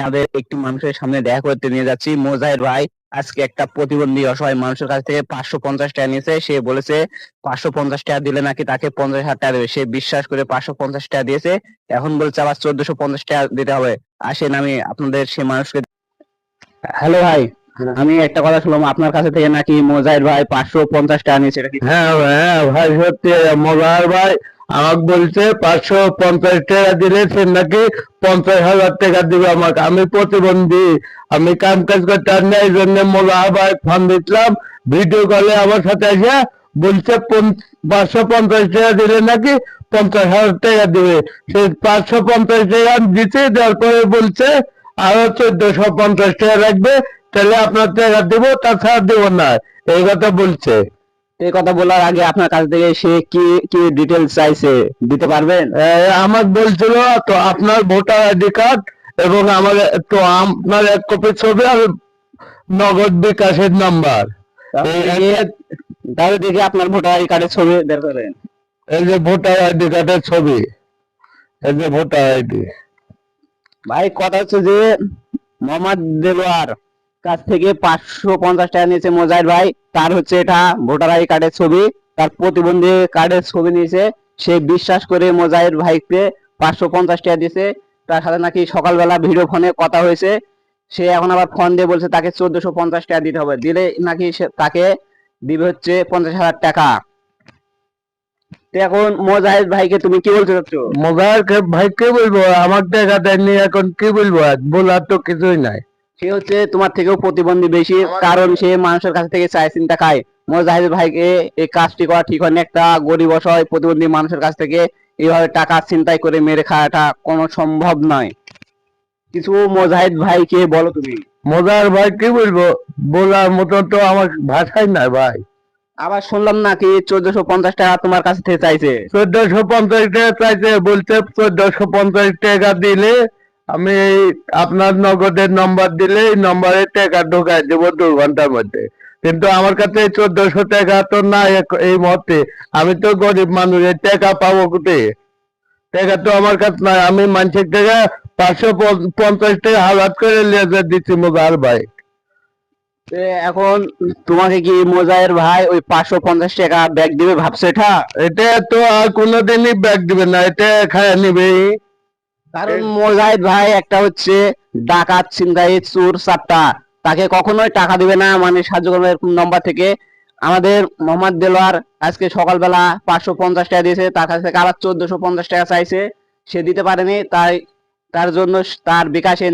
আমাদের একটি মানুষের সামনে দেখা করতে নিয়ে যাচ্ছি। মোজাহির ভাই আজকে একটা প্রতিবন্ধী অসহায় মানুষের কাছ থেকে 550 টাকা নিয়েছে। সে বলেছে 550 টাকা দিলে নাকি তাকে 50,000 টাকা দেবে। সে বিশ্বাস করে 550 টাকা দিয়েছে। এখন বলছে আবার 1450 টাকা দিতে হবে। আসেন আমি আপনাদের সে মানুষকে। হ্যালো ভাই, আমি একটা কথা শুনলাম আপনার কাছে থেকে নাকি মোজাহির ভাই 550 টাকা নিয়েছে, এটা কি? হ্যাঁ হ্যাঁ ভাই, সত্যি। মজার ভাই আমাকে বলছে 550 টাকা দিলে সে নাকি 50,000 টাকা দিবে আমাকে। আমি প্রতিবন্ধী, আমি কাম কাজ করতে পারি না, এই জন্য মোজার ভাই ফোন দিচ্ছিলাম। ভিডিও কলে আমার সাথে এসে বলছে 550 টাকা দিলে নাকি 50,000 টাকা দিবে। সে 550 টাকা দিতে, দেওয়ার পরে বলছে আরো 1450 টাকা রাখবে, তাহলে আপনার টাকা দেবো, তাছাড়া দেবো না, এই কথা বলছে। এই কথা বলার আগে আপনার কাছ থেকে সে কি কি ডিটেলস চাইছে, দিতে পারবেন? আমার বলছিল তো আপনার ভোটার আইডি কার্ড এবং আমার তো আপনার এক কপি ছবি আর নগদ বিকাশের নাম্বার। তাহলে দেখি আপনার ভোটার আইডি কার্ডের ছবি বের করেন। এই যে ভোটার আইডি কার্ডের ছবি, এই যে ভোটার আইডি। ভাই কথা হচ্ছে যে মোহাম্মদ দেলোয়ার কাছ থেকে 550 টাকা নিয়েছে মোজাহির ভাই। তার হচ্ছে এটা ভোটার আইডি কার্ডের ছবি, তার প্রতিবন্ধী কার্ডের ছবি নিয়েছে। সে বিশ্বাস করে মোজাহির ভাইকে 550 টাকা দিয়েছে। তার সাথে নাকি সকালবেলা ভিডিও ফোনে কথা হয়েছে। সে এখন আবার ফোন দিয়ে বলছে তাকে 1450 টাকা দিতে হবে, দিলে নাকি তাকে দিবে হচ্ছে 50,000 টাকা। তো এখন মোজাহিদ ভাইকে তুমি কি বলতে চাচ্ছ? মোবাইল ভাই কি বলবো, আমার টাকা দেয়নি, এখন কি বলবো, আর বলার তো কিছুই নাই। সে হচ্ছে তোমার থেকেও প্রতিবন্ধী বেশি, কারণ সে মানুষের কাছ থেকে চায় চিন্তা খায়। মোজাহিদ ভাইকে এই কাজটি করা ঠিক হয়নি। একটা গরিব অসহায় প্রতিবন্ধী মানুষের কাছ থেকে এইভাবে টাকা ছিনতাই করে মেরে খাওয়াটা কোনো সম্ভব নয়। কিছু মোজাহিদ ভাইকে বলো তুমি। মোজার ভাই কি বলবো, বলার মতো তো আমার ভাষাই নাই ভাই। আবার শুনলাম নাকি 1450 টাকা তোমার কাছ থেকে চাইছে। 1450 টাকা চাইছে, বলছে 1450 টাকা দিলে আমি আপনার নগদের নম্বর দিলে এই নম্বরে টাকা ঢোকাই দেবো 2 ঘন্টার মধ্যে। কিন্তু আমার কাছে 1400 টাকা তো নাই এই মুহূর্তে। আমি তো গরিব মানুষ, এই টাকা পাবো কোথায়? টাকা তো আমার কাছে নাই। আমি মানুষের টাকা 550 টাকা হালাত করে লিয়ে দিচ্ছি মোজার ভাই। এখন তোমাকে কি মোজাহির ভাই ওই 550 টাকা ব্যাগ দিবে ভাবছো এটা? এটা তো আর কোনোদিনই ব্যাগ দিবে না, এটা খায় নিবে। কারণ মোজাহিদ ভাই একটা হচ্ছে ডাকাত, ছিনতাই, চোর, চাপটা, তাকে কখনোই টাকা দিবে না, মানে সাহায্য করবে এরকম নম্বর থেকে। আমাদের মোহাম্মদ দেলোয়ার আজকে সকালবেলা 550 টাকা দিয়েছে, তার কাছ থেকে আবার 1450 টাকা চাইছে। সে দিতে পারেনি, তাই তার জন্য তার বিকাশে